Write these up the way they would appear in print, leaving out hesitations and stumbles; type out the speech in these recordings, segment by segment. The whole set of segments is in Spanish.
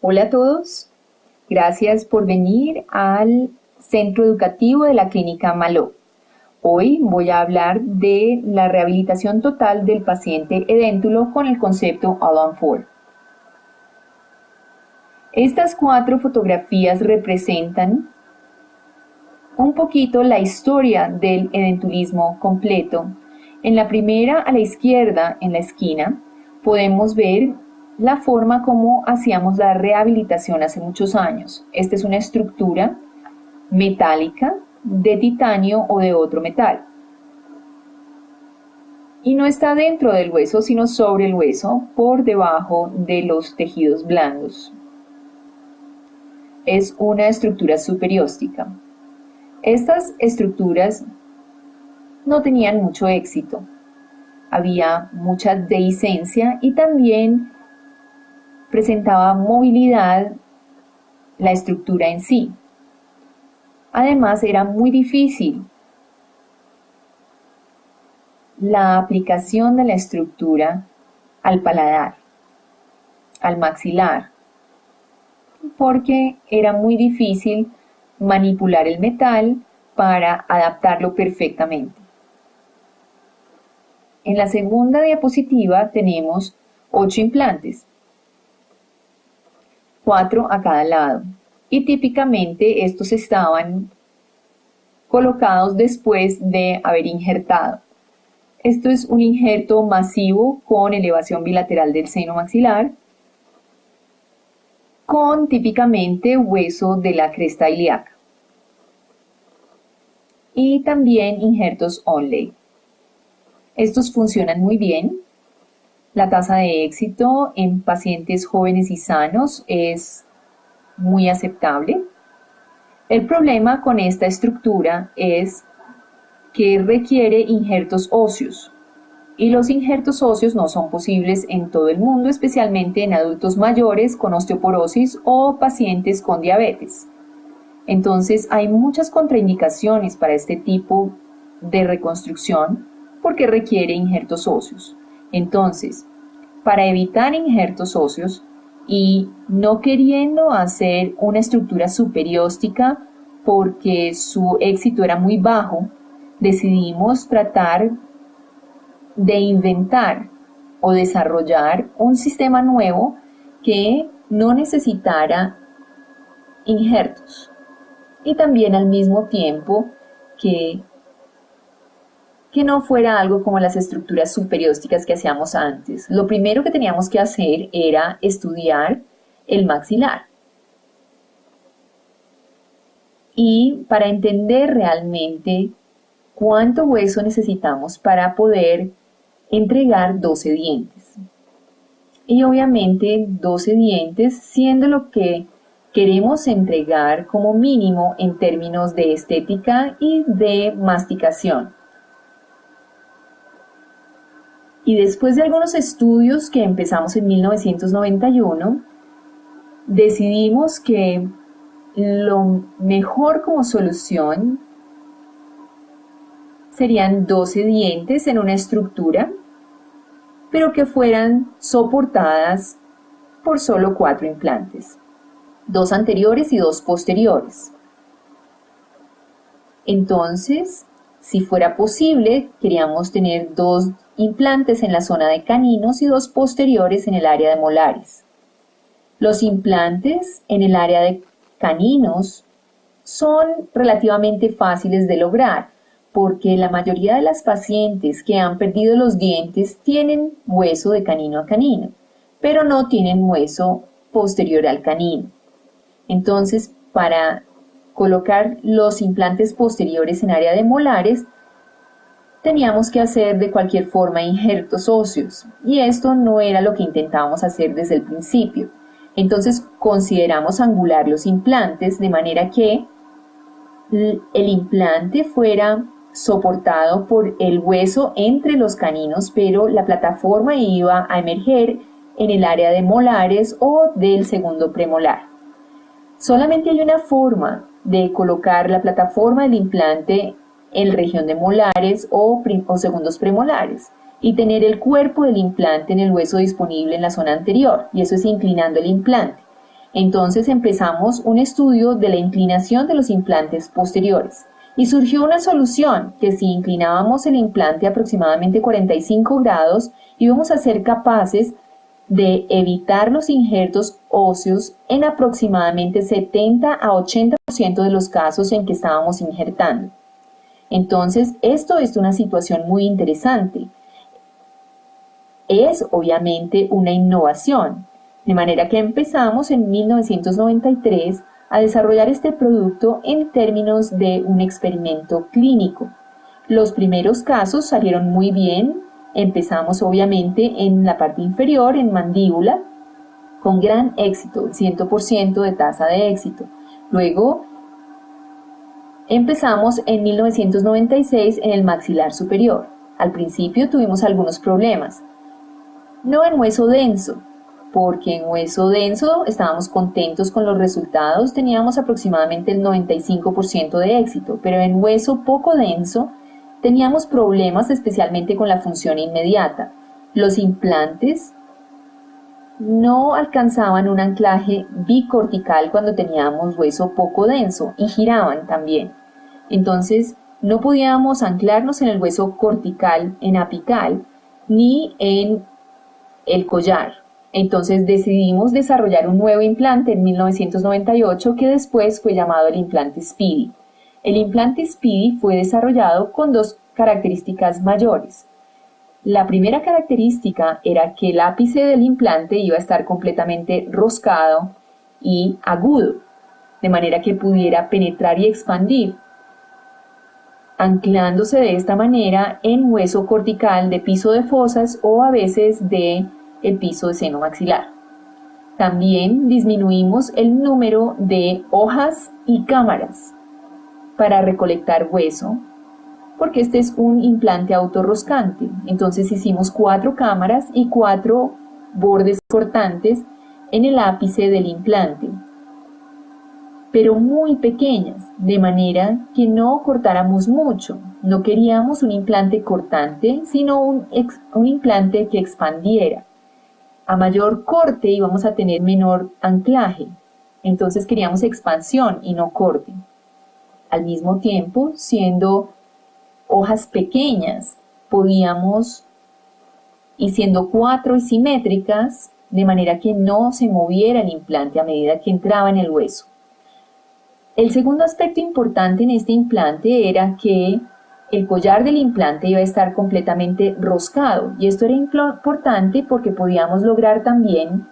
Hola a todos, gracias por venir al Centro Educativo de la Clínica Maló. Hoy voy a hablar de la rehabilitación total del paciente edéntulo con el concepto All-on-4. Estas 4 fotografías representan un poquito la historia del edentulismo completo. En la primera, a la izquierda, en la esquina, podemos ver la forma como hacíamos la rehabilitación hace muchos años. Esta es una estructura metálica de titanio o de otro metal. Y no está dentro del hueso, sino sobre el hueso, por debajo de los tejidos blandos. Es una estructura superióstica. Estas estructuras no tenían mucho éxito. Había mucha dehiscencia y también presentaba movilidad la estructura en sí. Además, era muy difícil la aplicación de la estructura al paladar, al maxilar, porque era muy difícil manipular el metal para adaptarlo perfectamente. En la segunda diapositiva tenemos 8 implantes, 4 a cada lado, y típicamente estos estaban colocados después de haber injertado. Esto es un injerto masivo con elevación bilateral del seno maxilar, con típicamente hueso de la cresta ilíaca, y también injertos onlay. Estos funcionan muy bien. La tasa de éxito en pacientes jóvenes y sanos es muy aceptable. El problema con esta estructura es que requiere injertos óseos, y los injertos óseos no son posibles en todo el mundo, especialmente en adultos mayores con osteoporosis o pacientes con diabetes. Entonces hay muchas contraindicaciones para este tipo de reconstrucción porque requiere injertos óseos. Entonces, para evitar injertos óseos y no queriendo hacer una estructura superióstica porque su éxito era muy bajo, decidimos tratar de inventar o desarrollar un sistema nuevo que no necesitara injertos y también al mismo tiempo que no fuera algo como las estructuras superiósticas que hacíamos antes. Lo primero que teníamos que hacer era estudiar el maxilar. Y para entender realmente cuánto hueso necesitamos para poder entregar 12 dientes. Y obviamente 12 dientes siendo lo que queremos entregar como mínimo en términos de estética y de masticación. Y después de algunos estudios que empezamos en 1991, decidimos que lo mejor como solución serían 12 dientes en una estructura, pero que fueran soportadas por solo 4 implantes, 2 anteriores y 2 posteriores. Entonces, si fuera posible, queríamos tener 2 implantes en la zona de caninos y 2 posteriores en el área de molares. Los implantes en el área de caninos son relativamente fáciles de lograr porque la mayoría de las pacientes que han perdido los dientes tienen hueso de canino a canino, pero no tienen hueso posterior al canino. Entonces, para colocar los implantes posteriores en área de molares, teníamos que hacer de cualquier forma injertos óseos, y esto no era lo que intentábamos hacer desde el principio. Entonces consideramos angular los implantes de manera que el implante fuera soportado por el hueso entre los caninos, pero la plataforma iba a emerger en el área de molares o del segundo premolar. Solamente hay una forma de colocar la plataforma del implante en región de molares o segundos premolares y tener el cuerpo del implante en el hueso disponible en la zona anterior, y eso es inclinando el implante. Entonces empezamos un estudio de la inclinación de los implantes posteriores y surgió una solución que si inclinábamos el implante aproximadamente 45 grados íbamos a ser capaces de evitar los injertos óseos en aproximadamente 70 a 80% de los casos en que estábamos injertando. Entonces, esto es una situación muy interesante. Es obviamente una innovación, de manera que empezamos en 1993 a desarrollar este producto en términos de un experimento clínico. Los primeros casos salieron muy bien. Empezamos obviamente en la parte inferior, en mandíbula, con gran éxito, 100% de tasa de éxito. Luego empezamos en 1996 en el maxilar superior. Al principio tuvimos algunos problemas. No en hueso denso, porque en hueso denso estábamos contentos con los resultados, teníamos aproximadamente el 95% de éxito, pero en hueso poco denso teníamos problemas especialmente con la función inmediata. Los implantes no alcanzaban un anclaje bicortical cuando teníamos hueso poco denso y giraban también. Entonces no podíamos anclarnos en el hueso cortical, en apical, ni en el collar. Entonces decidimos desarrollar un nuevo implante en 1998 que después fue llamado el implante Speedy. El implante Speedy fue desarrollado con dos características mayores. La primera característica era que el ápice del implante iba a estar completamente roscado y agudo, de manera que pudiera penetrar y expandir, anclándose de esta manera en hueso cortical de piso de fosas o a veces de el piso de seno maxilar. También disminuimos el número de hojas y cámaras para recolectar hueso, porque este es un implante autorroscante. Entonces hicimos 4 cámaras y 4 bordes cortantes en el ápice del implante, pero muy pequeñas, de manera que no cortáramos mucho. No queríamos un implante cortante, sino un implante que expandiera. A mayor corte íbamos a tener menor anclaje, entonces queríamos expansión y no corte. Al mismo tiempo, siendo hojas pequeñas, podíamos, y siendo 4 y simétricas, de manera que no se moviera el implante a medida que entraba en el hueso. El segundo aspecto importante en este implante era que el collar del implante iba a estar completamente roscado, y esto era importante porque podíamos lograr también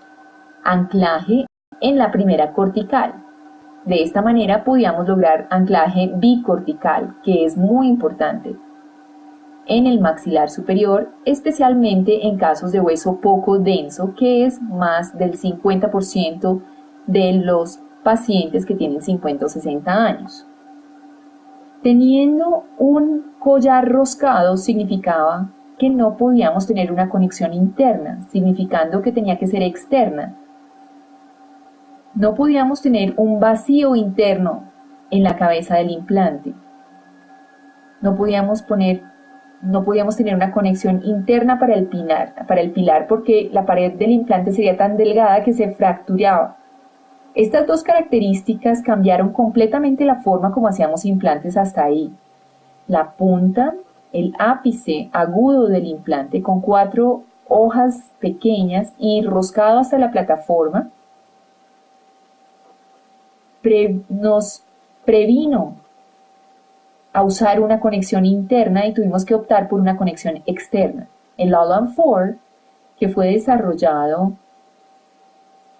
anclaje en la primera cortical. De esta manera podíamos lograr anclaje bicortical, que es muy importante en el maxilar superior, especialmente en casos de hueso poco denso, que es más del 50% de los pacientes que tienen 50 o 60 años. Teniendo un collar roscado significaba que no podíamos tener una conexión interna, significando que tenía que ser externa. No podíamos tener un vacío interno en la cabeza del implante. No podíamos tener una conexión interna para el pilar porque la pared del implante sería tan delgada que se fracturaba. Estas dos características cambiaron completamente la forma como hacíamos implantes hasta ahí. La punta, el ápice agudo del implante con 4 hojas pequeñas y roscado hasta la plataforma, nos previno a usar una conexión interna y tuvimos que optar por una conexión externa. El All-on 4, que fue desarrollado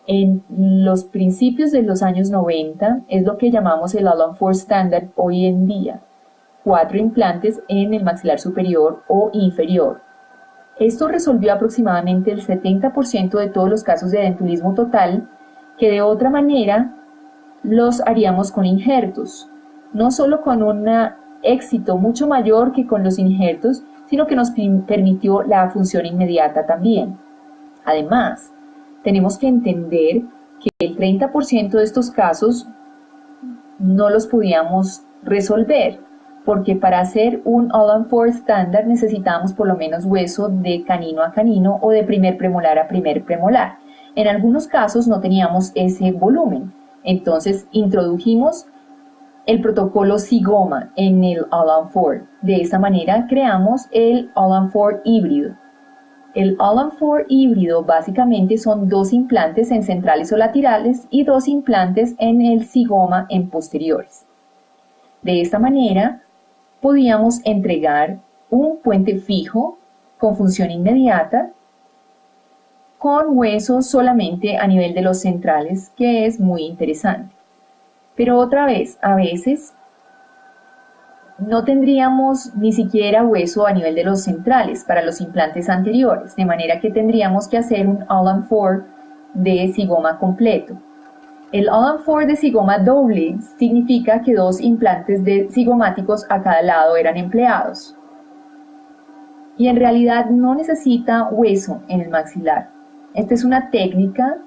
en los principios de los años 90, es lo que llamamos el All-on 4 Standard hoy en día. 4 implantes en el maxilar superior o inferior. Esto resolvió aproximadamente el 70% de todos los casos de dentulismo total, que de otra manera los haríamos con injertos, no solo con un éxito mucho mayor que con los injertos, sino que nos permitió la función inmediata también. Además, tenemos que entender que el 30% de estos casos no los podíamos resolver, porque para hacer un All-on-4 estándar necesitábamos por lo menos hueso de canino a canino o de primer premolar a primer premolar. En algunos casos no teníamos ese volumen, entonces introdujimos el protocolo Sigoma en el Allan-4. De esta manera creamos el Allan-4 híbrido. El Allan-4 híbrido básicamente son 2 implantes en centrales o laterales y 2 implantes en el Sigoma en posteriores. De esta manera podíamos entregar un puente fijo con función inmediata con huesos solamente a nivel de los centrales, que es muy interesante. Pero otra vez, a veces no tendríamos ni siquiera hueso a nivel de los centrales para los implantes anteriores, de manera que tendríamos que hacer un Allan-4 de Sigoma completo. El Allan-4 de Sigoma doble significa que 2 implantes de zigomáticos a cada lado eran empleados. Y en realidad no necesita hueso en el maxilar. Esta es una técnica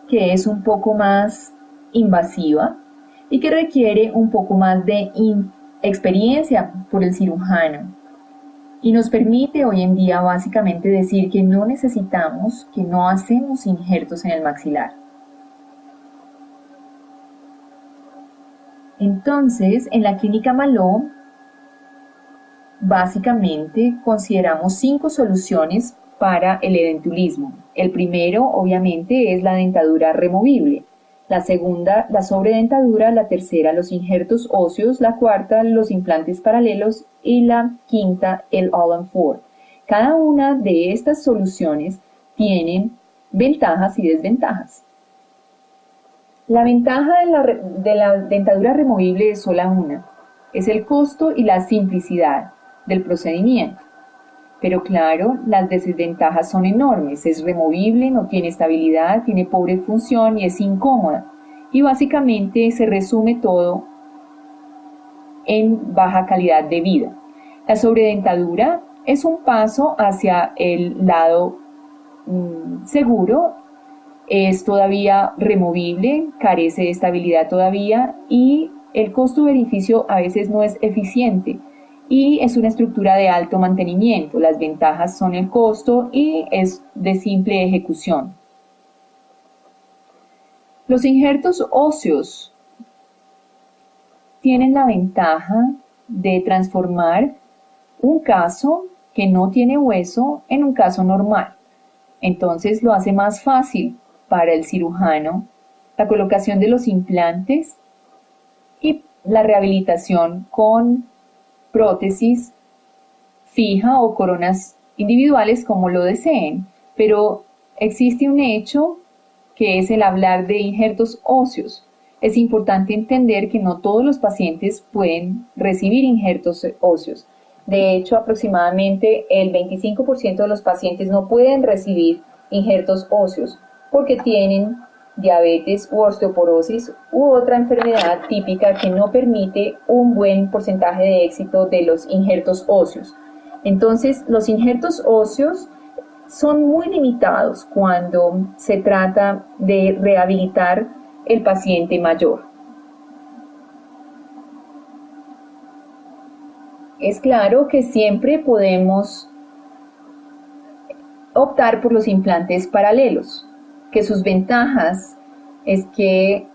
que es un poco más invasiva y que requiere un poco más de experiencia por el cirujano. Y nos permite hoy en día básicamente decir que no necesitamos, que no hacemos injertos en el maxilar. Entonces, en la clínica Maló, básicamente consideramos 5 soluciones para el edentulismo. El primero, obviamente, es la dentadura removible. La segunda, la sobredentadura. La tercera, los injertos óseos. La cuarta, los implantes paralelos. Y la quinta, el Allan-4. Cada una de estas soluciones tienen ventajas y desventajas. La ventaja de la dentadura removible es sola una. Es el costo y la simplicidad del procedimiento. Pero claro, las desventajas son enormes. Es removible, no tiene estabilidad, tiene pobre función y es incómoda. Y básicamente se resume todo en baja calidad de vida. La sobredentadura es un paso hacia el lado seguro. Es todavía removible, carece de estabilidad todavía y el costo-beneficio a veces no es eficiente. Y es una estructura de alto mantenimiento. Las ventajas son el costo y es de simple ejecución. Los injertos óseos tienen la ventaja de transformar un caso que no tiene hueso en un caso normal. Entonces lo hace más fácil para el cirujano la colocación de los implantes y la rehabilitación con prótesis fija o coronas individuales como lo deseen, pero existe un hecho que es el hablar de injertos óseos. Es importante entender que no todos los pacientes pueden recibir injertos óseos. De hecho, aproximadamente el 25% de los pacientes no pueden recibir injertos óseos porque tienen diabetes u osteoporosis u otra enfermedad típica que no permite un buen porcentaje de éxito de los injertos óseos. Entonces, los injertos óseos son muy limitados cuando se trata de rehabilitar el paciente mayor. Es claro que siempre podemos optar por los implantes paralelos, que sus ventajas es que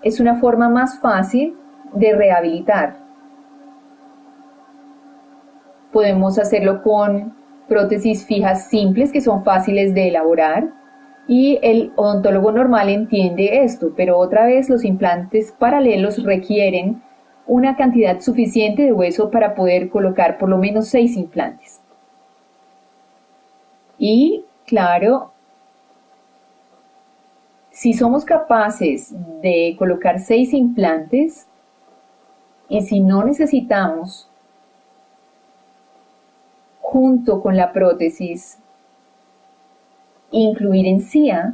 es una forma más fácil de rehabilitar. Podemos hacerlo con prótesis fijas simples que son fáciles de elaborar y el odontólogo normal entiende esto, pero otra vez los implantes paralelos requieren una cantidad suficiente de hueso para poder colocar por lo menos 6 implantes. Y claro, si somos capaces de colocar 6 implantes y si no necesitamos junto con la prótesis incluir encía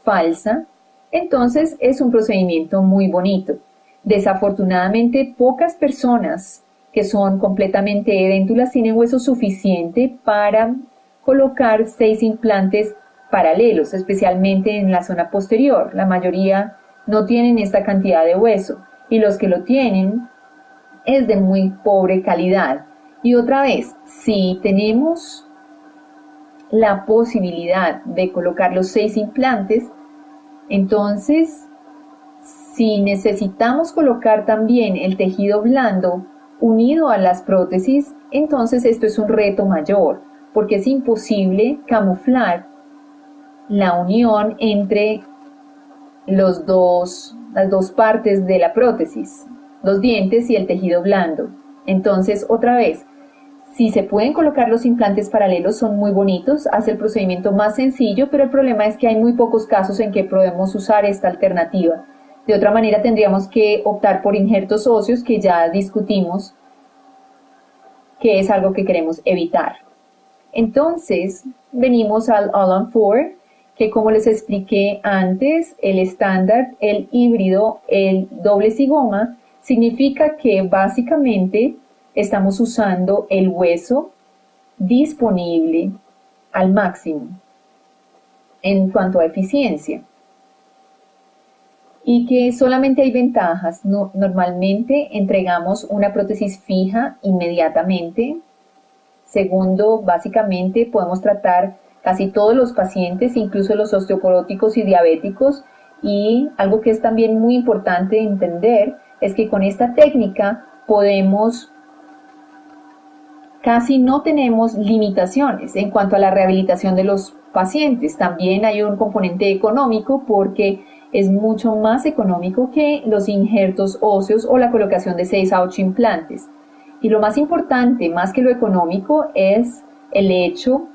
falsa, entonces es un procedimiento muy bonito. Desafortunadamente, pocas personas que son completamente edéntulas tienen hueso suficiente para colocar 6 implantes paralelos, especialmente en la zona posterior. La mayoría no tienen esta cantidad de hueso y los que lo tienen es de muy pobre calidad. Y otra vez, si tenemos la posibilidad de colocar los 6 implantes, entonces si necesitamos colocar también el tejido blando unido a las prótesis, entonces esto es un reto mayor, porque es imposible camuflar la unión entre las dos partes de la prótesis, los dientes y el tejido blando. Entonces, otra vez, si se pueden colocar los implantes paralelos, son muy bonitos, hace el procedimiento más sencillo, pero el problema es que hay muy pocos casos en que podemos usar esta alternativa. De otra manera, tendríamos que optar por injertos óseos, que ya discutimos, que es algo que queremos evitar. Entonces, venimos al All-on-4, que como les expliqué antes, el estándar, el híbrido, el doble zigoma, significa que básicamente estamos usando el hueso disponible al máximo en cuanto a eficiencia. Y que solamente hay ventajas. Normalmente entregamos una prótesis fija inmediatamente. Segundo, básicamente podemos tratar casi todos los pacientes, incluso los osteoporóticos y diabéticos. Y algo que es también muy importante entender es que con esta técnica casi no tenemos limitaciones en cuanto a la rehabilitación de los pacientes. También hay un componente económico porque es mucho más económico que los injertos óseos o la colocación de 6 a 8 implantes. Y lo más importante, más que lo económico, es el hecho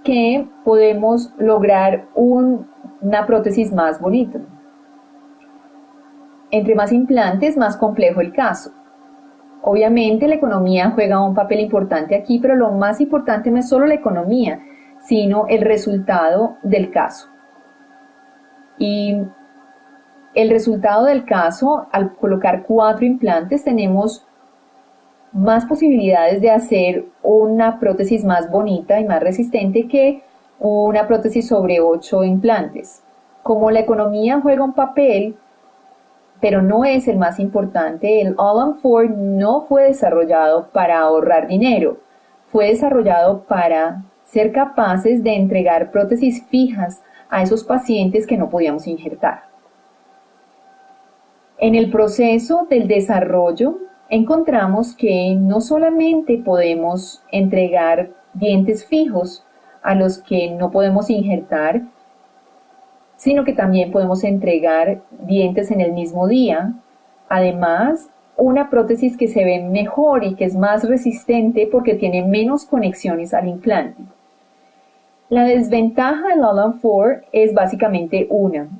que podemos lograr una prótesis más bonita. Entre más implantes, más complejo el caso. Obviamente la economía juega un papel importante aquí, pero lo más importante no es solo la economía, sino el resultado del caso. Y el resultado del caso, al colocar 4 implantes, tenemos más posibilidades de hacer una prótesis más bonita y más resistente que una prótesis sobre 8 implantes. Como la economía juega un papel, pero no es el más importante, el All-on-4 no fue desarrollado para ahorrar dinero, fue desarrollado para ser capaces de entregar prótesis fijas a esos pacientes que no podíamos injertar. En el proceso del desarrollo encontramos que no solamente podemos entregar dientes fijos a los que no podemos injertar, sino que también podemos entregar dientes en el mismo día. Además, una prótesis que se ve mejor y que es más resistente porque tiene menos conexiones al implante. La desventaja del All-on-4 es básicamente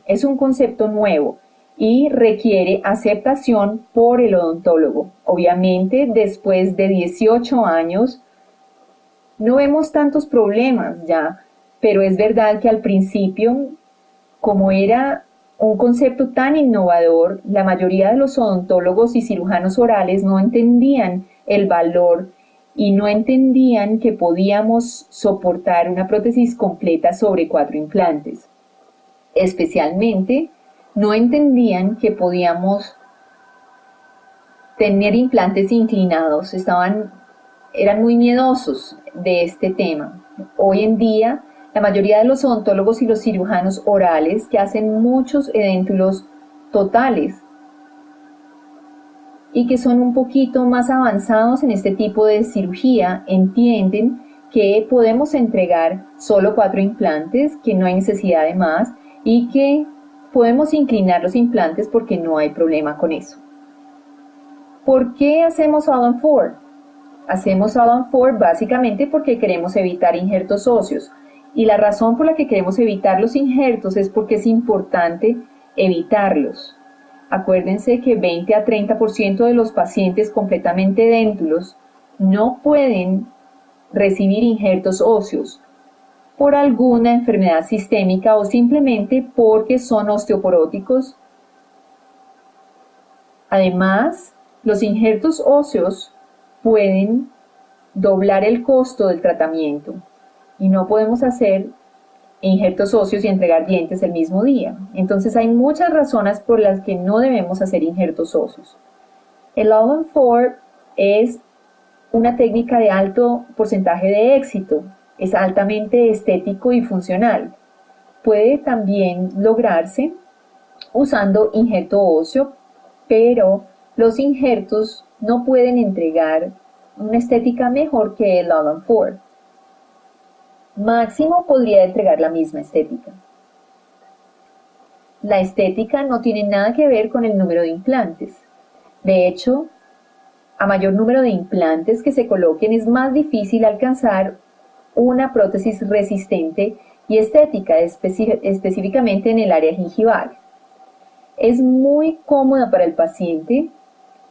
es un concepto nuevo y requiere aceptación por el odontólogo. Obviamente, después de 18 años, no vemos tantos problemas ya, pero es verdad que al principio, como era un concepto tan innovador, la mayoría de los odontólogos y cirujanos orales no entendían el valor y no entendían que podíamos soportar una prótesis completa sobre 4 implantes. Especialmente, no entendían que podíamos tener implantes inclinados, eran muy miedosos de este tema. Hoy en día, la mayoría de los odontólogos y los cirujanos orales que hacen muchos edéntulos totales y que son un poquito más avanzados en este tipo de cirugía, entienden que podemos entregar solo 4 implantes, que no hay necesidad de más y que podemos inclinar los implantes porque no hay problema con eso. ¿Por qué hacemos All-on-4? Hacemos All-on-4 básicamente porque queremos evitar injertos óseos. Y la razón por la que queremos evitar los injertos es porque es importante evitarlos. Acuérdense que 20 a 30% de los pacientes completamente edéntulos no pueden recibir injertos óseos por alguna enfermedad sistémica o simplemente porque son osteoporóticos. Además, los injertos óseos pueden doblar el costo del tratamiento y no podemos hacer injertos óseos y entregar dientes el mismo día. Entonces hay muchas razones por las que no debemos hacer injertos óseos. El All-on-4 es una técnica de alto porcentaje de éxito. Es altamente estético y funcional. Puede también lograrse usando injerto óseo, pero los injertos no pueden entregar una estética mejor que el All-on 4. Máximo podría entregar la misma estética. La estética no tiene nada que ver con el número de implantes. De hecho, a mayor número de implantes que se coloquen es más difícil alcanzar una prótesis resistente y estética, específicamente en el área gingival. Es muy cómoda para el paciente,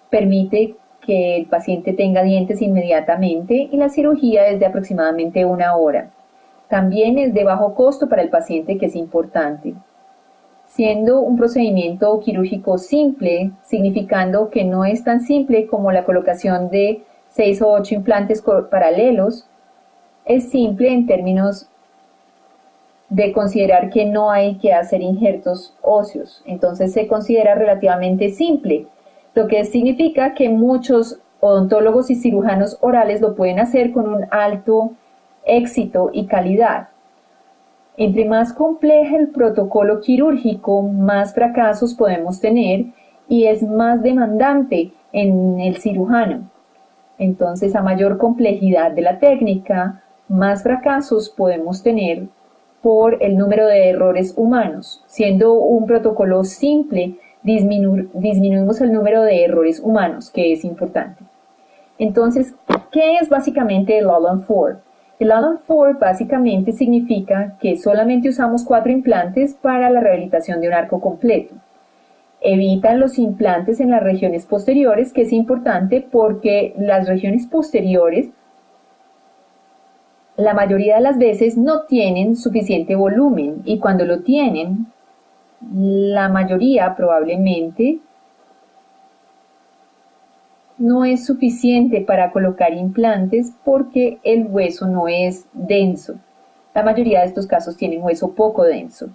permite que el paciente tenga dientes inmediatamente y la cirugía es de aproximadamente 1 hora. También es de bajo costo para el paciente, que es importante, siendo un procedimiento quirúrgico simple, significando que no es tan simple como la colocación de 6 o 8 implantes paralelos. Es simple en términos de considerar que no hay que hacer injertos óseos, entonces se considera relativamente simple, lo que significa que muchos odontólogos y cirujanos orales lo pueden hacer con un alto éxito y calidad. Entre más complejo el protocolo quirúrgico, más fracasos podemos tener y es más demandante en el cirujano. Entonces, a mayor complejidad de la técnica, más fracasos podemos tener por el número de errores humanos. Siendo un protocolo simple, disminuimos el número de errores humanos, que es importante. Entonces, ¿qué es básicamente el All-on 4? El All-on 4 básicamente significa que solamente usamos 4 implantes para la rehabilitación de un arco completo. Evitan los implantes en las regiones posteriores, que es importante porque las regiones posteriores la mayoría de las veces no tienen suficiente volumen y cuando lo tienen, la mayoría probablemente no es suficiente para colocar implantes porque el hueso no es denso. La mayoría de estos casos tienen hueso poco denso.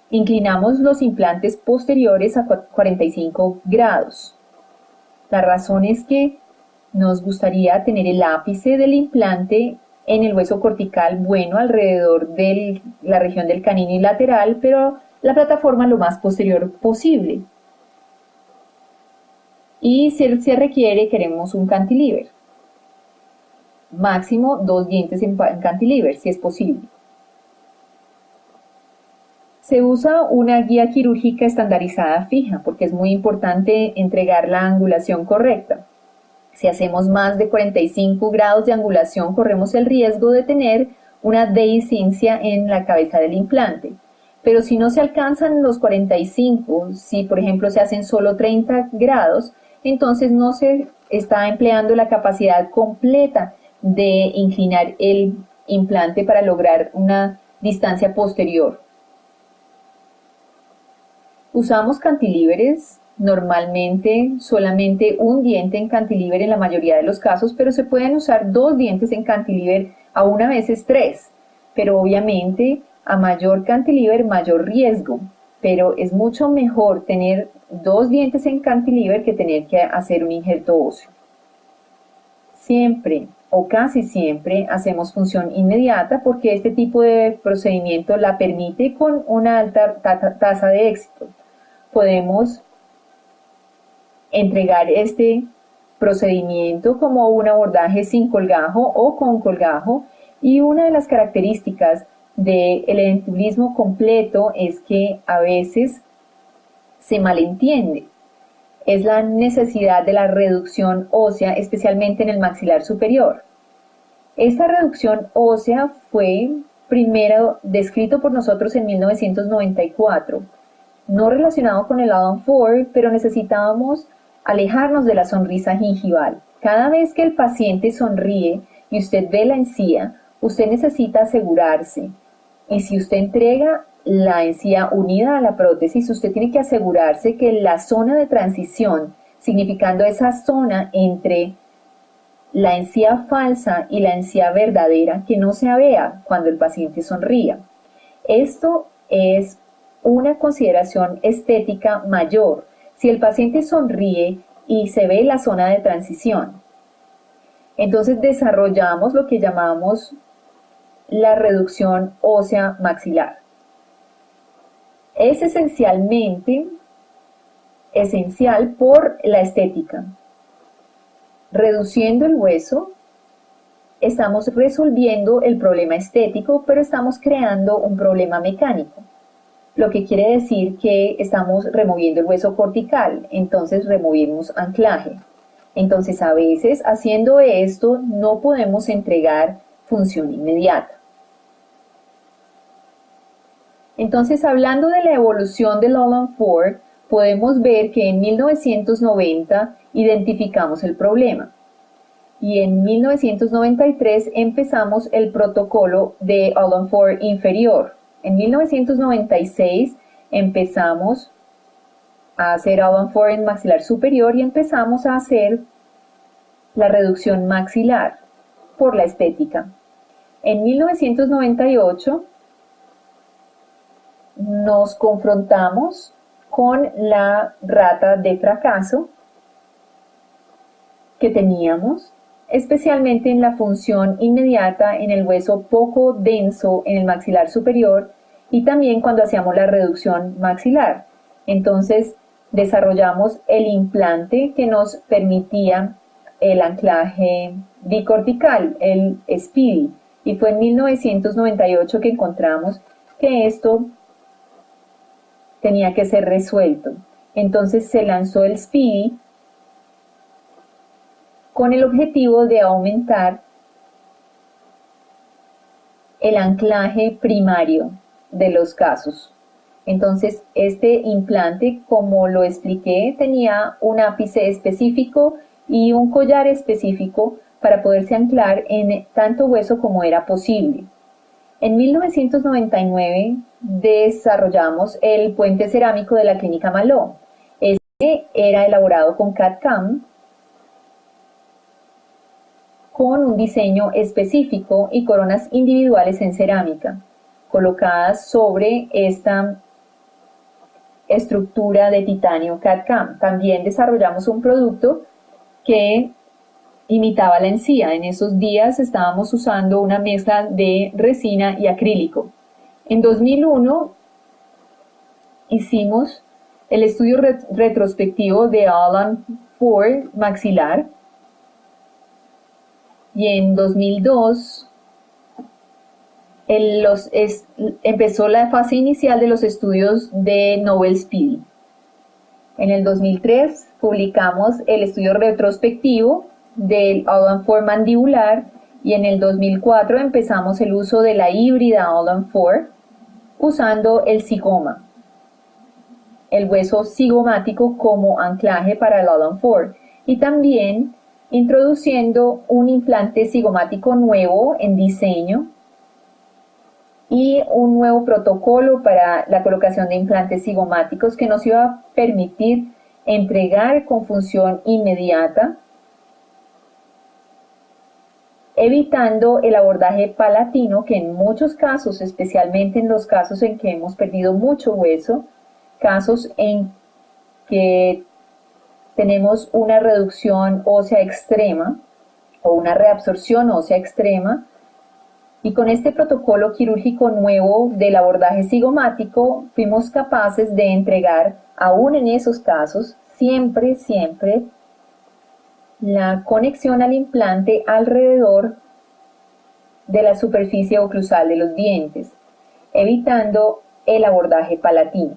Inclinamos los implantes posteriores a 45 grados. La razón es que nos gustaría tener el ápice del implante en el hueso cortical bueno alrededor de la región del canino y lateral, pero la plataforma lo más posterior posible. Y si se requiere, queremos un cantilever. Máximo 2 dientes en cantilever, si es posible. Se usa una guía quirúrgica estandarizada fija, porque es muy importante entregar la angulación correcta. Si hacemos más de 45 grados de angulación, corremos el riesgo de tener una dehiscencia en la cabeza del implante. Pero si no se alcanzan los 45, si por ejemplo se hacen solo 30 grados, entonces no se está empleando la capacidad completa de inclinar el implante para lograr una distancia posterior. Usamos cantilíveres, normalmente solamente un diente en cantilever en la mayoría de los casos, pero se pueden usar 2 dientes en cantilever, aún a veces 3, pero obviamente a mayor cantilever mayor riesgo, pero es mucho mejor tener 2 dientes en cantilever que tener que hacer un injerto óseo. Siempre o casi siempre hacemos función inmediata porque este tipo de procedimiento la permite con una alta tasa de éxito. Podemos entregar este procedimiento como un abordaje sin colgajo o con colgajo, y una de las características del edentulismo completo es que a veces se malentiende. Es la necesidad de la reducción ósea, especialmente en el maxilar superior. Esta reducción ósea fue primero descrito por nosotros en 1994, no relacionado con el All-on 4, pero necesitábamos alejarnos de la sonrisa gingival. Cada vez que el paciente sonríe y usted ve la encía, usted necesita asegurarse. Y si usted entrega la encía unida a la prótesis, usted tiene que asegurarse que la zona de transición, significando esa zona entre la encía falsa y la encía verdadera, que no se vea cuando el paciente sonría. Esto es una consideración estética mayor si el paciente sonríe y se ve la zona de transición. Entonces desarrollamos lo que llamamos la reducción ósea maxilar. Es esencial por la estética. Reduciendo el hueso, estamos resolviendo el problema estético, pero estamos creando un problema mecánico, lo que quiere decir que estamos removiendo el hueso cortical, entonces removimos anclaje. Entonces, a veces haciendo esto no podemos entregar función inmediata. Entonces, hablando de la evolución del Allen-Ford, podemos ver que en 1990 identificamos el problema y en 1993 empezamos el protocolo de Allen-Ford inferior. En 1996 empezamos a hacer Allen-Ford en maxilar superior y empezamos a hacer la reducción maxilar por la estética. En 1998 nos confrontamos con la rata de fracaso que teníamos, especialmente en la función inmediata en el hueso poco denso en el maxilar superior y también cuando hacíamos la reducción maxilar. Entonces desarrollamos el implante que nos permitía el anclaje bicortical, el SPIDI, y fue en 1998 que encontramos que esto tenía que ser resuelto. Entonces se lanzó el SPIDI con el objetivo de aumentar el anclaje primario de los casos. Entonces este implante, como lo expliqué, tenía un ápice específico y un collar específico para poderse anclar en tanto hueso como era posible. En 1999 desarrollamos el puente cerámico de la clínica Malone. Este era elaborado con CAD/CAM con un diseño específico y coronas individuales en cerámica, colocadas sobre esta estructura de titanio CAD/CAM. También desarrollamos un producto que imitaba la encía. En esos días estábamos usando una mezcla de resina y acrílico. En 2001 hicimos el estudio retrospectivo de Allen-Ford maxilar y en 2002 empezó la fase inicial de los estudios de Nobel SPIDI. En el 2003 publicamos el estudio retrospectivo del Allen-Ford mandibular y en el 2004 empezamos el uso de la híbrida Allen-Ford usando el zigoma, el hueso zigomático como anclaje para el Allen-Ford y también introduciendo un implante zigomático nuevo en diseño y un nuevo protocolo para la colocación de implantes zigomáticos que nos iba a permitir entregar con función inmediata, evitando el abordaje palatino que en muchos casos, especialmente en los casos en que hemos perdido mucho hueso, casos en que tenemos una reducción ósea extrema o una reabsorción ósea extrema, y con este protocolo quirúrgico nuevo del abordaje zigomático fuimos capaces de entregar, aún en esos casos, siempre la conexión al implante alrededor de la superficie oclusal de los dientes, evitando el abordaje palatino.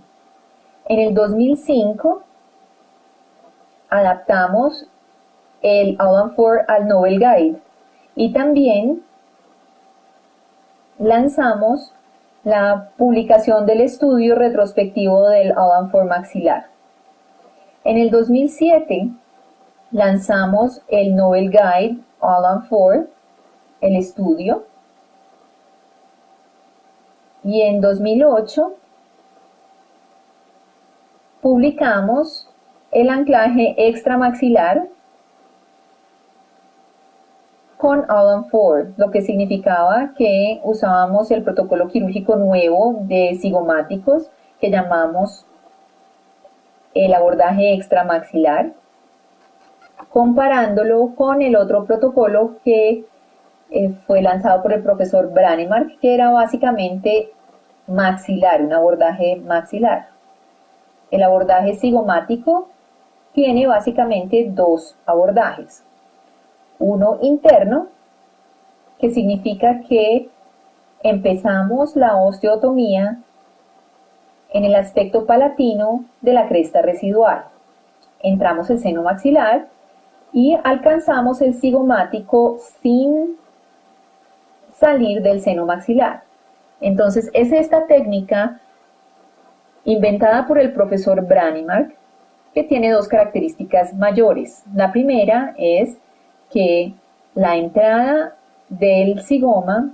En el 2005 adaptamos el Allen-Ford al Nobel Guide y también lanzamos la publicación del estudio retrospectivo del Allen-Ford maxilar. En el 2007 lanzamos el Nobel Guide Allen-Ford, el estudio, y en 2008 publicamos el anclaje extramaxilar con Allen-Ford, lo que significaba que usábamos el protocolo quirúrgico nuevo de zigomáticos que llamamos el abordaje extramaxilar, comparándolo con el otro protocolo que fue lanzado por el profesor Branemark, que era básicamente maxilar, un abordaje maxilar. El abordaje cigomático tiene básicamente dos abordajes. Uno interno, que significa que empezamos la osteotomía en el aspecto palatino de la cresta residual. Entramos el seno maxilar y alcanzamos el cigomático sin salir del seno maxilar. Entonces es esta técnica inventada por el profesor Branemark que tiene dos características mayores. La primera es que la entrada del cigoma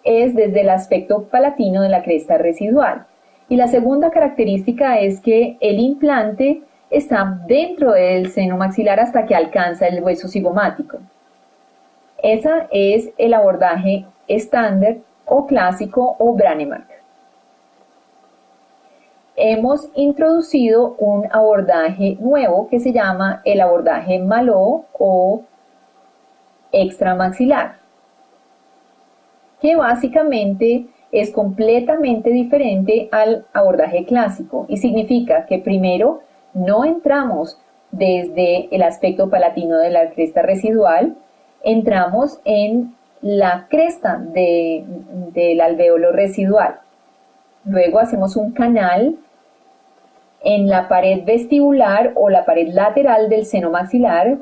es desde el aspecto palatino de la cresta residual. Y la segunda característica es que el implante está dentro del seno maxilar hasta que alcanza el hueso cigomático. Ese es el abordaje estándar o clásico o Branemark. Hemos introducido un abordaje nuevo que se llama el abordaje Malot o extramaxilar, que básicamente es completamente diferente al abordaje clásico y significa que primero no entramos desde el aspecto palatino de la cresta residual, entramos en la cresta del alvéolo residual. Luego hacemos un canal en la pared vestibular o la pared lateral del seno maxilar,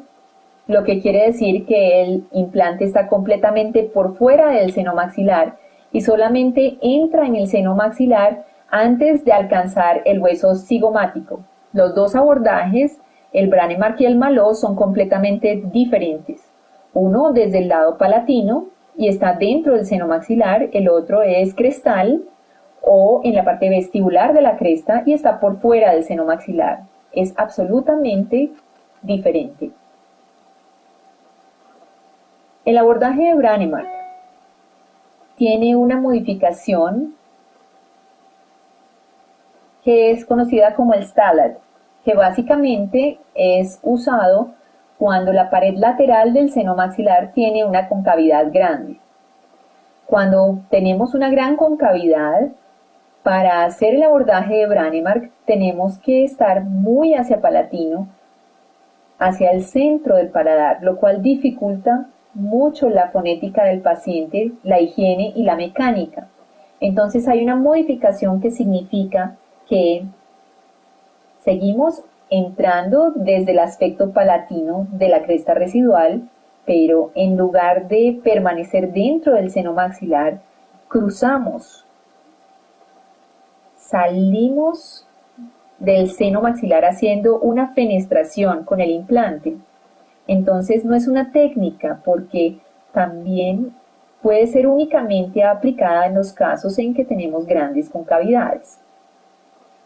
lo que quiere decir que el implante está completamente por fuera del seno maxilar y solamente entra en el seno maxilar antes de alcanzar el hueso cigomático. Los dos abordajes, el Branemark y el Malot, son completamente diferentes. Uno desde el lado palatino y está dentro del seno maxilar, el otro es crestal o en la parte vestibular de la cresta y está por fuera del seno maxilar. Es absolutamente diferente. El abordaje de Branemark tiene una modificación que es conocida como el Stalat, que básicamente es usado cuando la pared lateral del seno maxilar tiene una concavidad grande. Cuando tenemos una gran concavidad, para hacer el abordaje de Branemark tenemos que estar muy hacia palatino, hacia el centro del paladar, lo cual dificulta mucho la fonética del paciente, la higiene y la mecánica. Entonces hay una modificación que significa que seguimos entrando desde el aspecto palatino de la cresta residual, pero en lugar de permanecer dentro del seno maxilar, cruzamos, salimos del seno maxilar haciendo una fenestración con el implante. Entonces no es una técnica porque también puede ser únicamente aplicada en los casos en que tenemos grandes concavidades.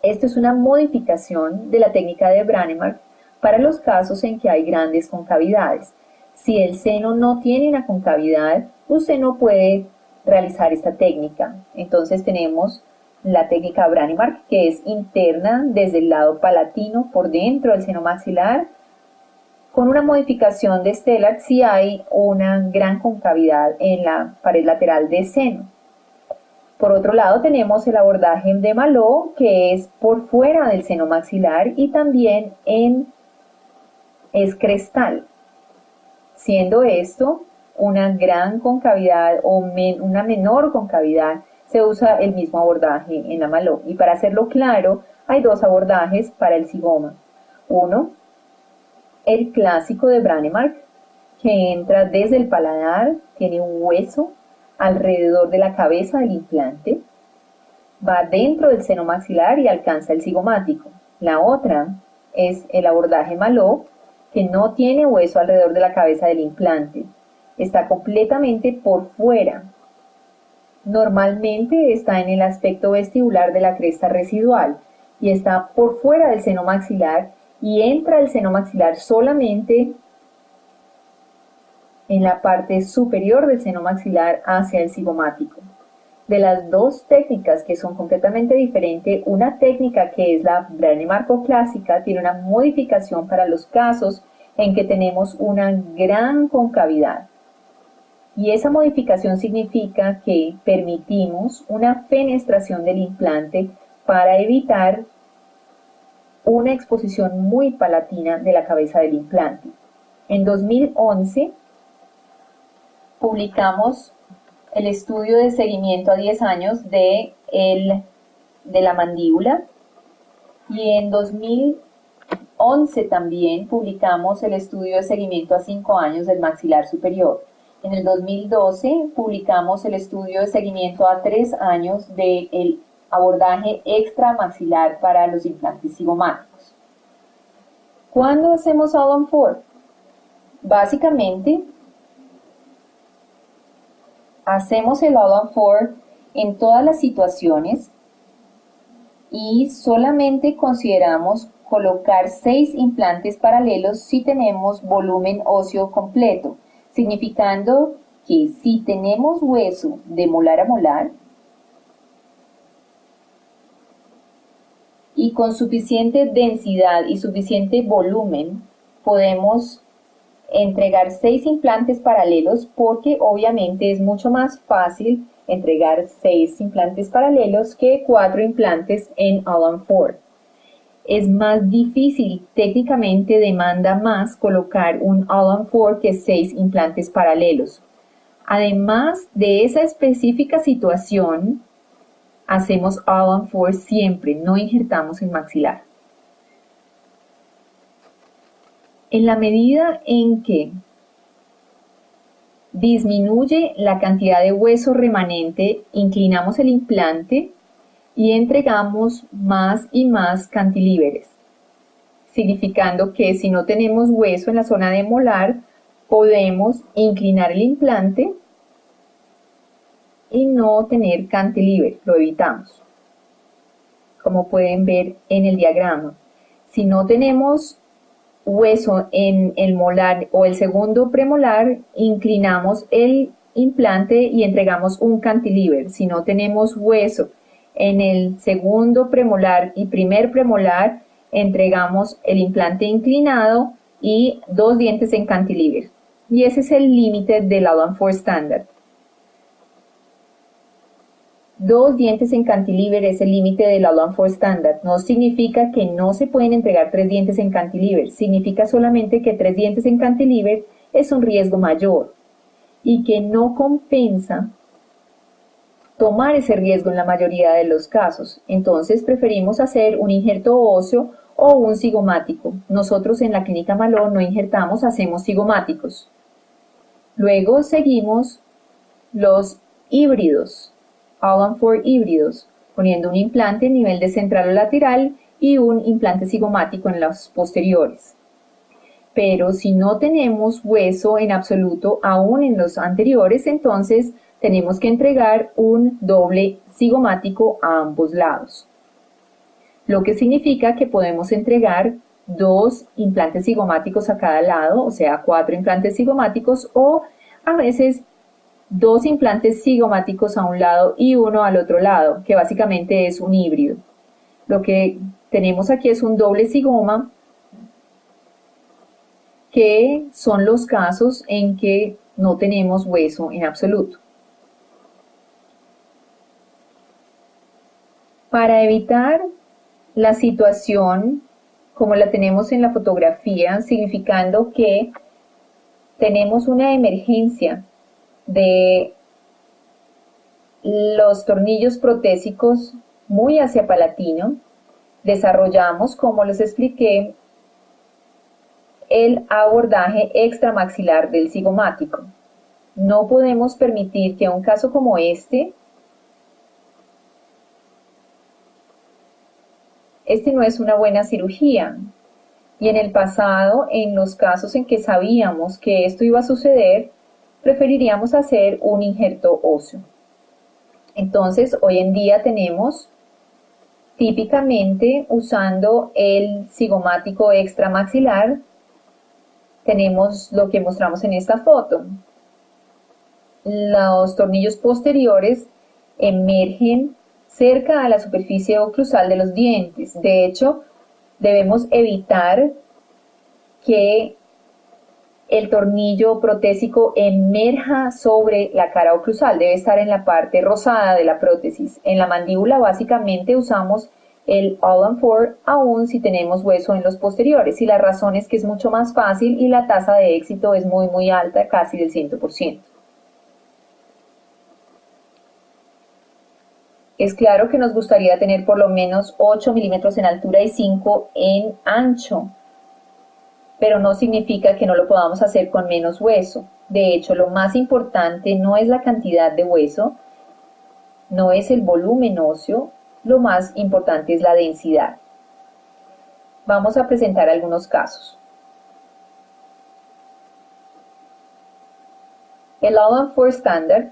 Esto es una modificación de la técnica de Branemark para los casos en que hay grandes concavidades. Si el seno no tiene una concavidad, usted no puede realizar esta técnica. Entonces tenemos la técnica Branemark, que es interna desde el lado palatino por dentro del seno maxilar, con una modificación de Stellar si hay una gran concavidad en la pared lateral del seno. Por otro lado tenemos el abordaje de Malot, que es por fuera del seno maxilar y también es crestal, siendo esto una gran concavidad o una menor concavidad, se usa el mismo abordaje en la Malot. Y para hacerlo claro, hay dos abordajes para el cigoma. Uno, el clásico de Branemark, que entra desde el paladar, tiene un hueso alrededor de la cabeza del implante, va dentro del seno maxilar y alcanza el cigomático. La otra es el abordaje Malot, que no tiene hueso alrededor de la cabeza del implante, está completamente por fuera. Normalmente está en el aspecto vestibular de la cresta residual y está por fuera del seno maxilar y entra el seno maxilar solamente en la parte superior del seno maxilar hacia el cigomático. De las dos técnicas que son completamente diferentes, una técnica que es la Branemark clásica tiene una modificación para los casos en que tenemos una gran concavidad. Y esa modificación significa que permitimos una fenestración del implante para evitar una exposición muy palatina de la cabeza del implante. En 2011 publicamos el estudio de seguimiento a 10 años de la mandíbula, y en 2011 también publicamos el estudio de seguimiento a 5 años del maxilar superior. En el 2012 publicamos el estudio de seguimiento a 3 años del abordaje extramaxilar para los implantes cigomáticos. ¿Cuándo hacemos All-on-4? Básicamente, hacemos el All-on-4 en todas las situaciones y solamente consideramos colocar 6 implantes paralelos si tenemos volumen óseo completo, significando que si tenemos hueso de molar a molar y con suficiente densidad y suficiente volumen, podemos entregar 6 implantes paralelos, porque obviamente es mucho más fácil entregar 6 implantes paralelos que 4 implantes en All-on-4. Es más difícil, técnicamente demanda más colocar un All-on-4 que 6 implantes paralelos. Además de esa específica situación, hacemos All-on-4 siempre, no injertamos el maxilar. En la medida en que disminuye la cantidad de hueso remanente, inclinamos el implante y entregamos más y más cantilíveres, significando que si no tenemos hueso en la zona de molar, podemos inclinar el implante y no tener cantilever, lo evitamos. Como pueden ver en el diagrama, si no tenemos hueso en el molar o el segundo premolar, inclinamos el implante y entregamos un cantilever. Si no tenemos hueso en el segundo premolar y primer premolar, entregamos el implante inclinado y 2 dientes en cantilever. Y ese es el límite del All-on-4 estándar. 2 dientes en cantilever es el límite del All-on-4 estándar. No significa que no se pueden entregar 3 dientes en cantilever, significa solamente que 3 dientes en cantilever es un riesgo mayor y que no compensa tomar ese riesgo en la mayoría de los casos. Entonces preferimos hacer un injerto óseo o un cigomático. Nosotros en la clínica Malone no injertamos, hacemos cigomáticos. Luego seguimos los híbridos, All-on-4 híbridos, poniendo un implante a nivel de central o lateral y un implante cigomático en los posteriores. Pero si no tenemos hueso en absoluto aún en los anteriores, entonces tenemos que entregar un doble cigomático a ambos lados. Lo que significa que podemos entregar 2 implantes cigomáticos a cada lado, o sea, 4 implantes cigomáticos, o a veces 2 implantes cigomáticos a un lado y uno al otro lado, que básicamente es un híbrido. Lo que tenemos aquí es un doble cigoma, que son los casos en que no tenemos hueso en absoluto. Para evitar la situación como la tenemos en la fotografía, significando que tenemos una emergencia de los tornillos protésicos muy hacia palatino, desarrollamos, como les expliqué, el abordaje extramaxilar del cigomático. No podemos permitir que un caso como este no es una buena cirugía. Y en el pasado, en los casos en que sabíamos que esto iba a suceder, preferiríamos hacer un injerto óseo. Entonces, hoy en día tenemos, típicamente usando el cigomático extramaxilar, tenemos lo que mostramos en esta foto. Los tornillos posteriores emergen cerca a la superficie oclusal de los dientes. De hecho, debemos evitar que el tornillo protésico emerja sobre la cara oclusal, debe estar en la parte rosada de la prótesis. En la mandíbula básicamente usamos el All-on-4 aún si tenemos hueso en los posteriores, y la razón es que es mucho más fácil y la tasa de éxito es muy alta, casi del 100%. Es claro que nos gustaría tener por lo menos 8 milímetros en altura y 5 en ancho, pero no significa que no lo podamos hacer con menos hueso. De hecho, lo más importante no es la cantidad de hueso, no es el volumen óseo, lo más importante es la densidad. Vamos a presentar algunos casos. El All-on-4 estándar.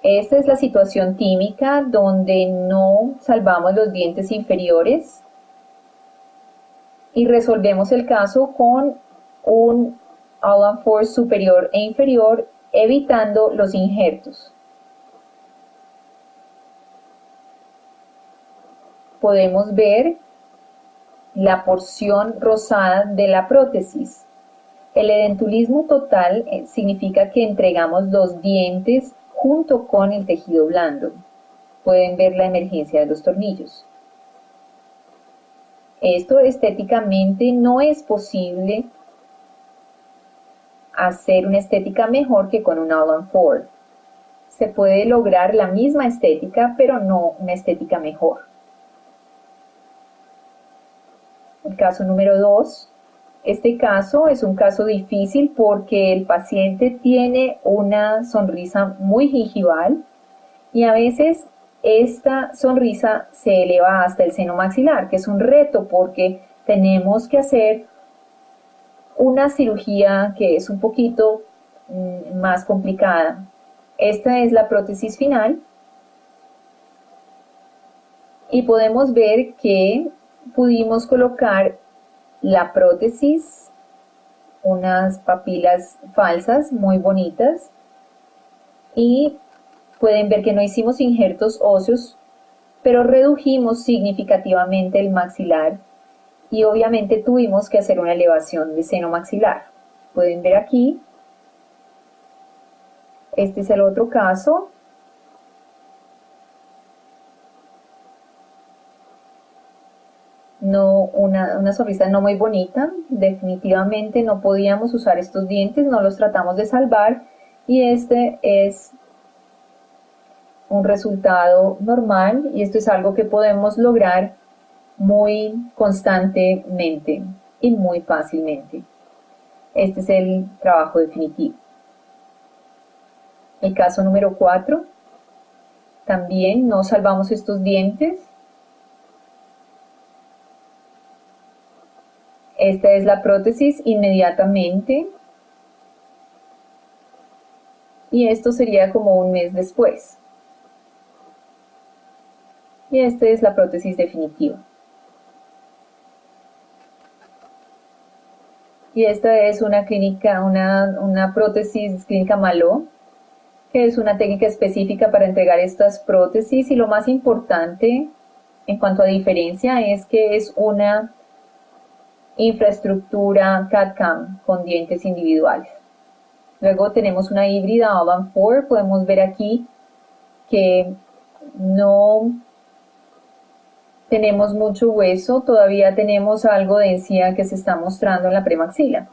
Esta es la situación típica donde no salvamos los dientes inferiores y resolvemos el caso con un All-on-4 superior e inferior, evitando los injertos. Podemos ver la porción rosada de la prótesis. El edentulismo total significa que entregamos los dientes junto con el tejido blando. Pueden ver la emergencia de los tornillos. Esto estéticamente no es posible hacer una estética mejor que con un All-on-4. Se puede lograr la misma estética, pero no una estética mejor. El caso número 2. Este caso es un caso difícil porque el paciente tiene una sonrisa muy gingival y a veces esta sonrisa se eleva hasta el seno maxilar, que es un reto porque tenemos que hacer una cirugía que es un poquito más complicada. Esta es la prótesis final y podemos ver que pudimos colocar la prótesis, unas papilas falsas muy bonitas, y pueden ver que no hicimos injertos óseos, pero redujimos significativamente el maxilar y obviamente tuvimos que hacer una elevación de seno maxilar. Pueden ver aquí, este es el otro caso. No, una sonrisa no muy bonita, definitivamente no podíamos usar estos dientes, no los tratamos de salvar y este es un resultado normal y esto es algo que podemos lograr muy constantemente y muy fácilmente. Este es el trabajo definitivo. El caso número 4, también no salvamos estos dientes. Esta es la prótesis inmediatamente y esto sería como un mes después. Y esta es la prótesis definitiva. Y esta es una clínica, una prótesis clínica Maló, que es una técnica específica para entregar estas prótesis, y lo más importante en cuanto a diferencia es que es una infraestructura CAD/CAM con dientes individuales. Luego tenemos una híbrida All-on-4, podemos ver aquí que no tenemos mucho hueso, todavía tenemos algo de encía que se está mostrando en la premaxila.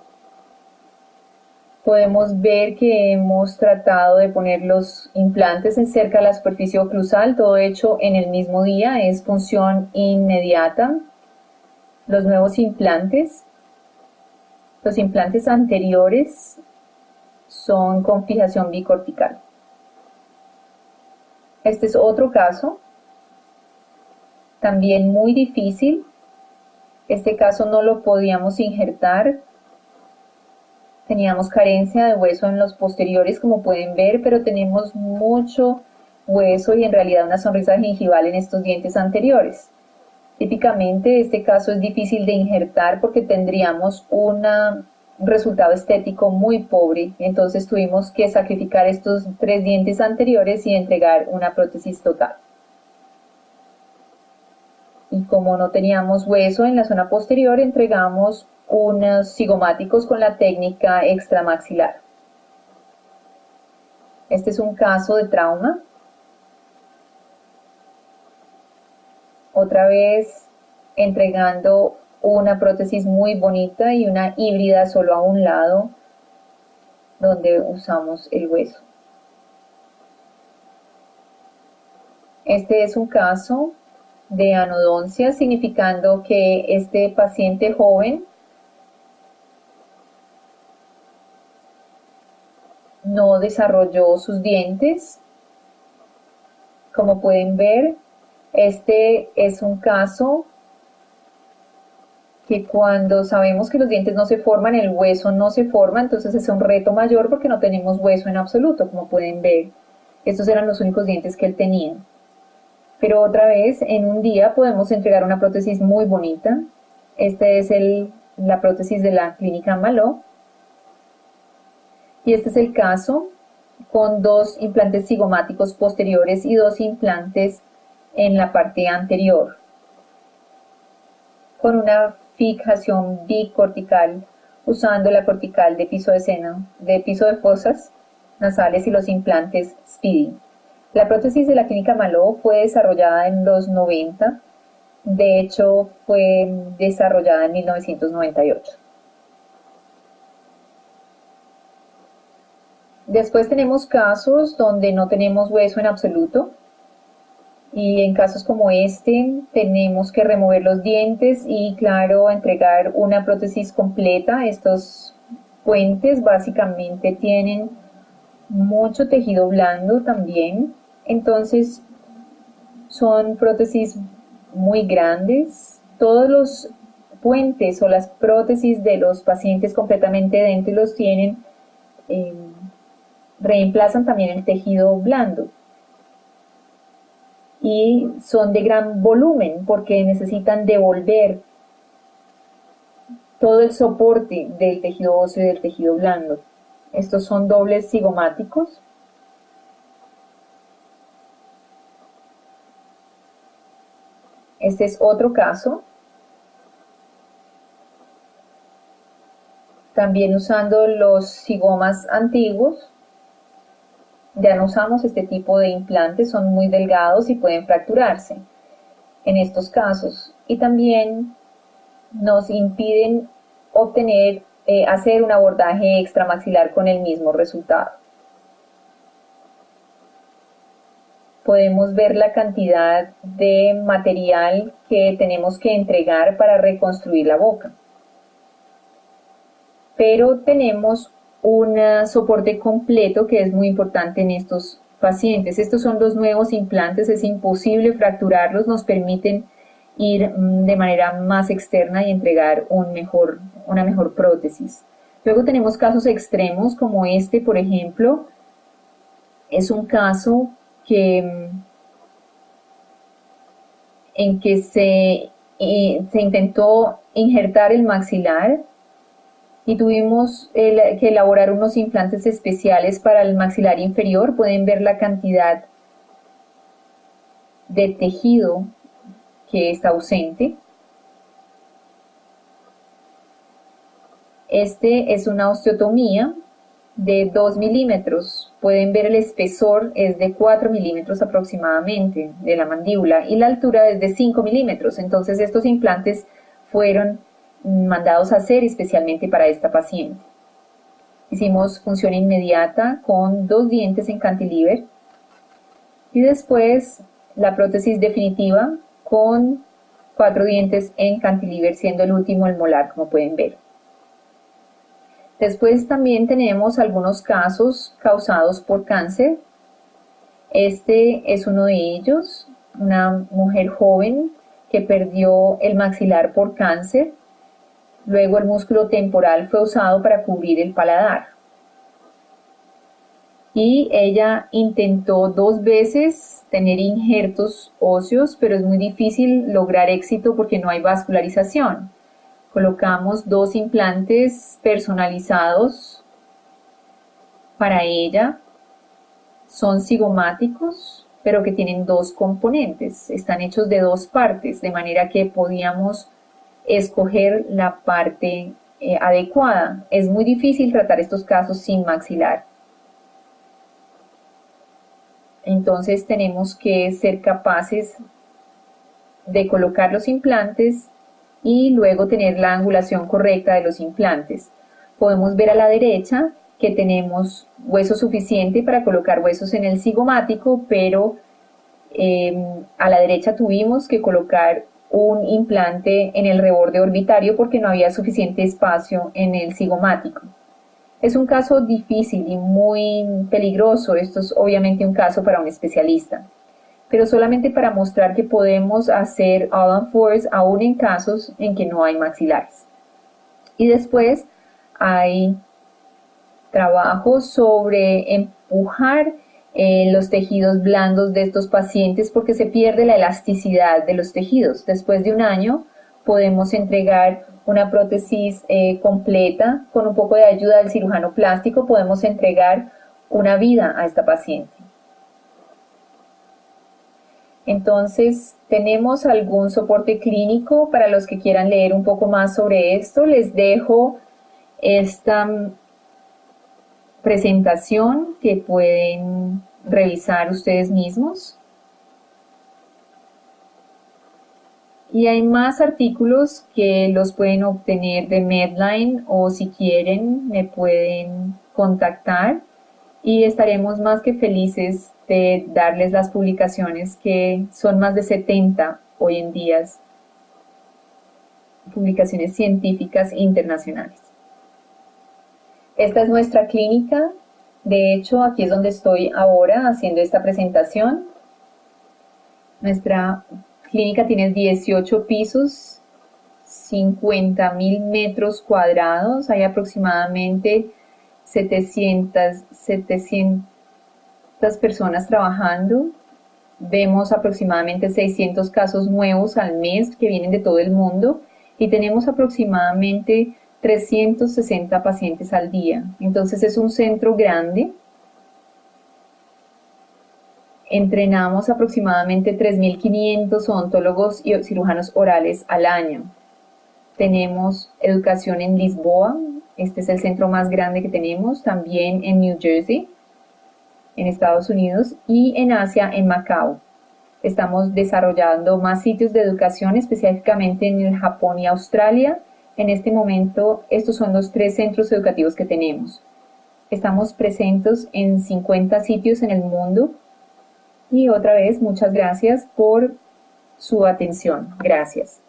Podemos ver que hemos tratado de poner los implantes en cerca de la superficie oclusal, todo hecho en el mismo día, es función inmediata. Los nuevos implantes, los implantes anteriores son con fijación bicortical. Este es otro caso, también muy difícil. Este caso no lo podíamos injertar. Teníamos carencia de hueso en los posteriores, como pueden ver, pero tenemos mucho hueso y en realidad una sonrisa gingival en estos dientes anteriores. Típicamente este caso es difícil de injertar porque tendríamos un resultado estético muy pobre, entonces tuvimos que sacrificar estos 3 dientes anteriores y entregar una prótesis total. Y como no teníamos hueso en la zona posterior, entregamos unos cigomáticos con la técnica extramaxilar. Este es un caso de trauma. Otra vez entregando una prótesis muy bonita y una híbrida solo a un lado donde usamos el hueso. Este es un caso de anodoncia, significando que este paciente joven no desarrolló sus dientes. Como pueden ver, este es un caso que cuando sabemos que los dientes no se forman, el hueso no se forma, entonces es un reto mayor porque no tenemos hueso en absoluto, como pueden ver. Estos eran los únicos dientes que él tenía. Pero otra vez, en un día podemos entregar una prótesis muy bonita. Esta es la prótesis de la clínica Maló. Y este es el caso con 2 implantes cigomáticos posteriores y 2 implantes en la parte anterior, con una fijación bicortical usando la cortical de piso de seno, de piso de fosas nasales y los implantes Speedy. La prótesis de la clínica Maló fue desarrollada en los 90, de hecho fue desarrollada en 1998. Después tenemos casos donde no tenemos hueso en absoluto, y en casos como este tenemos que remover los dientes y, claro, entregar una prótesis completa. Estos puentes básicamente tienen mucho tejido blando también, entonces son prótesis muy grandes. Todos los puentes o las prótesis de los pacientes completamente dentales tienen, reemplazan también el tejido blando. Y son de gran volumen porque necesitan devolver todo el soporte del tejido óseo y del tejido blando. Estos son dobles cigomáticos. Este es otro caso. También usando los cigomas antiguos. Ya no usamos este tipo de implantes, son muy delgados y pueden fracturarse en estos casos. Y también nos impiden hacer un abordaje extramaxilar con el mismo resultado. Podemos ver la cantidad de material que tenemos que entregar para reconstruir la boca. Pero tenemos un soporte completo que es muy importante en estos pacientes. Estos son los nuevos implantes, es imposible fracturarlos, nos permiten ir de manera más externa y entregar una mejor prótesis. Luego tenemos casos extremos como este, por ejemplo. Es un caso en que se intentó injertar el maxilar y tuvimos que elaborar unos implantes especiales para el maxilar inferior. Pueden ver la cantidad de tejido que está ausente. Este es una osteotomía de 2 milímetros. Pueden ver el espesor es de 4 milímetros aproximadamente de la mandíbula y la altura es de 5 milímetros. Entonces estos implantes fueron mandados a hacer especialmente para esta paciente. Hicimos función inmediata con 2 dientes en cantilever y después la prótesis definitiva con 4 dientes en cantilever, siendo el último el molar, como pueden ver. Después también tenemos algunos casos causados por cáncer. Este es uno de ellos, una mujer joven que perdió el maxilar por cáncer. Luego el músculo temporal fue usado para cubrir el paladar. Y ella intentó 2 veces tener injertos óseos, pero es muy difícil lograr éxito porque no hay vascularización. Colocamos 2 implantes personalizados para ella. Son cigomáticos, pero que tienen 2 componentes. Están hechos de 2 partes, de manera que podíamos escoger la parte adecuada. Es muy difícil tratar estos casos sin maxilar. Entonces tenemos que ser capaces de colocar los implantes y luego tener la angulación correcta de los implantes. Podemos ver a la derecha que tenemos hueso suficiente para colocar huesos en el cigomático, pero a la derecha tuvimos que colocar un implante en el reborde orbitario porque no había suficiente espacio en el cigomático. Es un caso difícil y muy peligroso. Esto es obviamente un caso para un especialista, pero solamente para mostrar que podemos hacer All-on-Fours aún en casos en que no hay maxilares. Y después hay trabajo sobre empujar los tejidos blandos de estos pacientes porque se pierde la elasticidad de los tejidos. Después de un año podemos entregar una prótesis completa con un poco de ayuda del cirujano plástico, podemos entregar una vida a esta paciente. Entonces, tenemos algún soporte clínico para los que quieran leer un poco más sobre esto. Les dejo esta presentación que pueden revisar ustedes mismos. Y hay más artículos que los pueden obtener de Medline o si quieren me pueden contactar y estaremos más que felices de darles las publicaciones que son más de 70 hoy en día, publicaciones científicas internacionales. Esta es nuestra clínica, de hecho aquí es donde estoy ahora haciendo esta presentación. Nuestra clínica tiene 18 pisos, 50.000 metros cuadrados, hay aproximadamente 700 personas trabajando. Vemos aproximadamente 600 casos nuevos al mes que vienen de todo el mundo y tenemos aproximadamente 360 pacientes al día. Entonces es un centro grande. Entrenamos aproximadamente 3.500 odontólogos y cirujanos orales al año. Tenemos educación en Lisboa, este es el centro más grande que tenemos, también en New Jersey, en Estados Unidos, y en Asia, en Macao. Estamos desarrollando más sitios de educación, específicamente en el Japón y Australia. En este momento, estos son los 3 centros educativos que tenemos. Estamos presentes en 50 sitios en el mundo. Y otra vez, muchas gracias por su atención. Gracias.